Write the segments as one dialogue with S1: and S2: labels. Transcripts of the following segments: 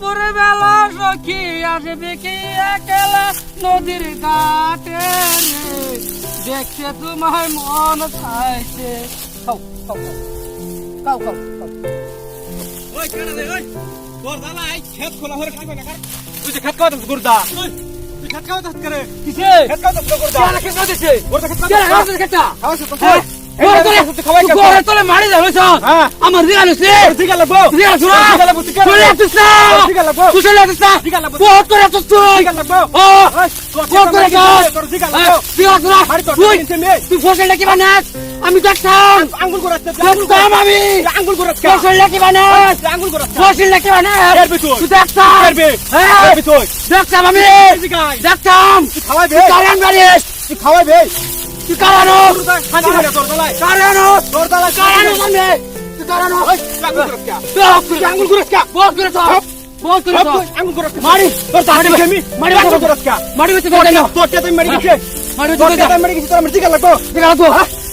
S1: দুপুর বেলা সখী আসবে কি একলা নদীর ঘাটে রে, দেখতে তোমার মন চাইছে। খাও খাও খাও খাও খাও।
S2: ওই কেন রে ওই তোর দাদা এই ক্ষেত খোলা হরে খাইবে না কার তুই যে ক্ষেত কাটছ গুরদা তুই ক্ষেত কাটছ করে
S1: কিসে
S2: ক্ষেত কাটছ গুরদা
S1: কেন ক্ষেত কাটছে
S2: গুরদা ক্ষেত
S1: কেন
S2: কাটছ
S1: কাটছে খেতা
S2: খাওয়াছ তো
S1: খাওয়াই গোরে তোলে মারি যাবে সব
S2: হ্যাঁ
S1: আমার দিগা নছে
S2: দিগা লাগবো
S1: দিগা সুরা
S2: দিগা লাগবো
S1: চলে আসছিস না
S2: দিগা লাগবো
S1: তুই চলে আসছিস না
S2: দিগা লাগবো
S1: বহুত করে আসছিস তুই
S2: দিগা লাগবো
S1: ও
S2: তোর
S1: করে গাছ
S2: তোর দিগা লাগবো
S1: দিগা সুরা
S2: মারি তোর
S1: তুই
S2: কিনছে মে
S1: তুই ফসল নাকি বানাস আমি দেখতাম
S2: আঙ্গুল করাচ্ছে
S1: দেখতাম আমি
S2: আঙ্গুল করাচ্ছে
S1: ফসল নাকি বানাস
S2: আঙ্গুল করাচ্ছে
S1: ফসল নাকি বানাস
S2: এরবি তুই
S1: তুই দেখতাম
S2: এরবি
S1: হ্যাঁ
S2: এরবি তুই
S1: দেখতাম আমি
S2: দিগাই
S1: দেখতাম
S2: খাওয়াইবে
S1: কারণ বাড়িস
S2: তুই খাওয়াইবে
S1: তুই কারণো
S2: খালি হরে তোর দালাই
S1: কারণো
S2: তোর দালাই
S1: কারণো মানে তুই কারণো
S2: আঙ্গুল করাচ্ছে
S1: আঙ্গুল করে বহুত করে তো বহুত করে তো
S2: আঙ্গুল করাচ্ছে
S1: মারি
S2: তোর দাদি আমি
S1: মারি
S2: আঙ্গুল করাচ্ছে
S1: মারি হচ্ছে তোর না
S2: তোর কে তুমি মারি গেছে
S1: মারি
S2: তোর
S1: হচ্ছে
S2: কে তুমি মারি গেছে তোর দিগা লাগবো
S1: দিগা তো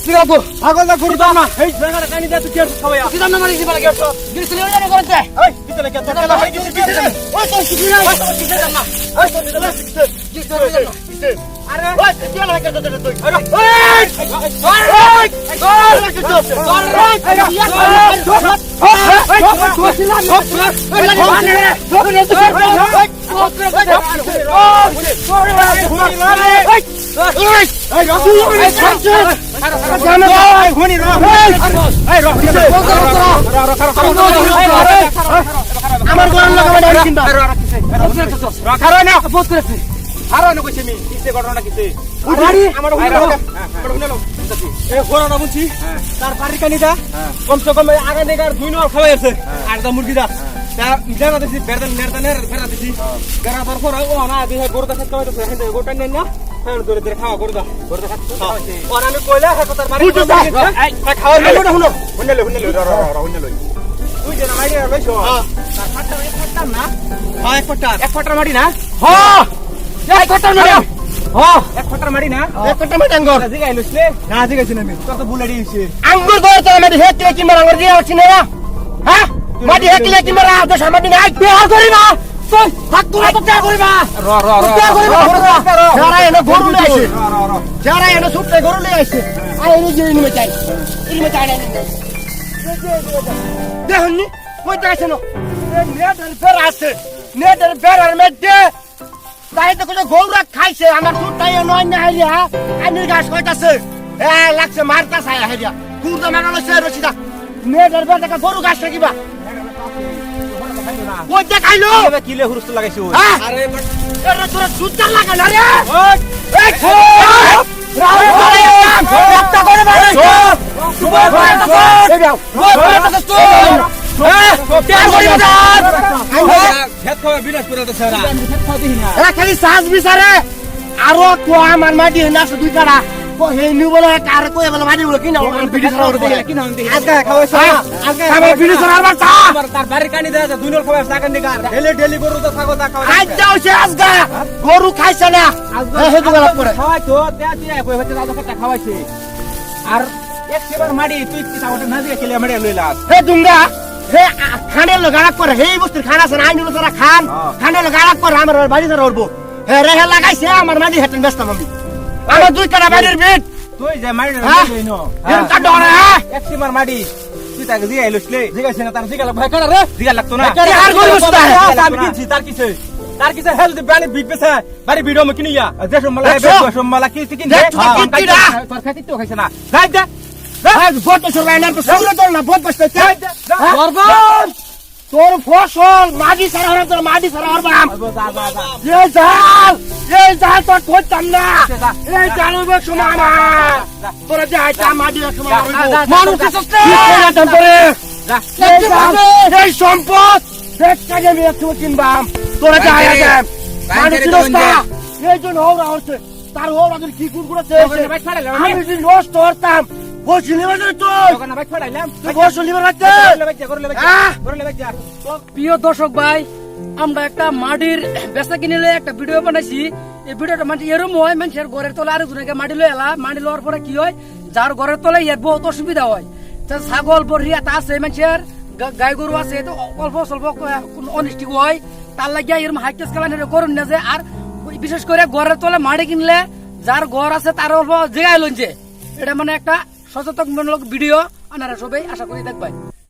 S1: দিগা তো
S2: পাগল না ঘুরবা না এই জায়গাটা কানি দে তুই কে খাওয়া
S1: তুই না মারি দিবা লাগে তো গিরছিল না করতে
S2: এই ভিতরে কে তোর কে মারি গেছে ভিতরে
S1: ওই তো কিছু না
S2: ওই তোর কিসে জানা ওই তোর দিগা কিসে কিসে আরে ওই কে লাগে তোর তুই আরে আমার গরম লাগা কিন্তু রাখার না
S1: বহুত করেছে
S2: আরো না কইছে আমি কিসে ঘটনা কিসে
S1: বাড়ি
S2: আমার হুনালো এ ঘোড়াটা বুঝছি তার বাড়ির কানিটা কমসে কম আগে থেকে আর 2 নম্বর খাওয়াই আছে আর দা মুরগিটা তা জানা দিছি বেরদান নেরদানের বেরা দিছি বেরা পর ও না দিহে গরুটা খেতে হইতো হেন্দে গোটা নেন না হ্যাঁ ধরে ধরে খাওয়া গরুটা খাওয়াইছে আর আমি কইলা হ্যাঁ তার বাড়ি খাওয়া হুনো হুনলে হুনলে তুই যে না মাইরে লইছো তার ফাটটা ফাটতাম না হ্যাঁ এক ফাটার মাটি না
S1: হ্যাঁ এই কথা না হ্যাঁ
S2: এক ফাটার মাটি না এক ফাটার মাটি আঙ্গুর জিগাই লইছলে না জিগাইছি না আমি তোর তো বুলাড়ি হইছে
S1: আঙ্গুর ধরে তো আমি হেকলে কি মারা আঙ্গুর দিয়া হচ্ছে না হ্যাঁ মাটি হেকলে কি মারা তো সামনে না বিহার করি না তুই হাত তুলে তো ত্যাগ করি না যারা এনে গরু লই আইছে যারা এনে সুটে গরু লই আইছে আর এনে যে নিমে চাই না দেখুন কই যাইছে না নেটের ফের আছে নেটের ফেরার মধ্যে তাই তো কোনো গৌরা খাইছে আমার দুধটাই নয় না হাইয়া আনির গাছ কইতাছে লাগছে মারতাছে হাইয়া কুরদা মারানো সে রছিদা নেটের ফের দেখা গরু গাছ রাখিবা ওই দেখাইলো
S2: কিলে হুরুস্ত লাগাইছো
S1: আরে এরা তোরা সুদ্দা লাগা না রে এই একটা করে মারে সুবল ভাই এই দাও খালি সাজ বিচারে আরো তো আমার মাটি না দুই কাড়া হেনু বলে কার কই বলে মাটি বলে কিনা ভিডিও ছাড়া বলে কিনা আজকে খাওয়াইছ আজকে আমার ভিডিও ছাড়া আর তা
S2: তার বাড়ির কানি দেয়া দুই নর খাওয়াই টাকা নিগা ডেলি গরু তো ছাগল তা খাওয়াই
S1: আজ যাও সে আজকে গরু খাইছে না হে দুগালা পড়ে
S2: খাওয়াই তো তে তুই কই হতে দাদা কথা খাওয়াইছে আর এক সেবার মাটি তুই কি সাউটা না দিয়ে খেলে মাটি লইলা
S1: হে দুঙ্গা হে খানে লগাড়া করে হে বস্তির খানা আছে আইনি যারা খান খানে লগাড়া করে আমার বাড়ি ধরে উঠবো হে রে হে লাগাইছে আমার মাটি হেটেন ব্যস্ত আমি আমার দুই কাটা বাড়ির বেট
S2: তুই যে মাটি লইনো
S1: এরকম কাটো না
S2: এক সেবার মাটি তুই তাকে জিগাই লইছলে জিগাইছ না তার জিগালা ভয় করে রে জিগা লাগতো না
S1: আর গরু বসতা
S2: আমি কিনছি তার কিসে হেলথ ব্র্যান্ড বিগ পেছে বাড়ি ভিডিও মে কিনিয়া যে সম্মালা সম্মালা কি কিন দে তোর খাতি তো খাইছ না যাই দে
S1: বট সরবাই না তো সামনে তোর না বট বসতে চাই বরবাদ তোর ফসল মাটি সারা হরা তোর মাটি সারা হরবাম এই জাল তোর করতাম না এই জালবে সমানা তোরা যে আইতা মাটি সমানা মানুষ সস্তে তোরে এই সম্পদ দেখ কাজে আমি একটু কিনবাম তোরা যে আইতা মানুষ সস্তা এই জন্য ওরা হচ্ছে তার ওরা কি কুল করেছে আমি যদি নষ্ট করতাম প্রিয় দর্শক ভাই আমরা একটা মাটির বেচা কিনে একটা ভিডিও বানাইছি এই ভিডিওটা মানে এরকম হয় মানুষের ঘরের তলে আরো জনকে মাটি লই এলা মাটি লওয়ার পরে কি হয় যার ঘরের তলে এর বহুত অসুবিধা হয় ছাগল বরিয়াত আছে মানুষের গাই গরু আছে তো অল্প স্বল্প অনিষ্টি হয়
S3: তার লাগিয়া এরকম হাইটেস কালান করুন না যে আর বিশেষ করে ঘরের তলে মাটি কিনলে যার ঘর আছে তার অল্প জায়গায় লঞ্চে এটা মানে একটা সচেতনমূলক ভিডিও আপনারা সবাই আশা করি দেখবেন।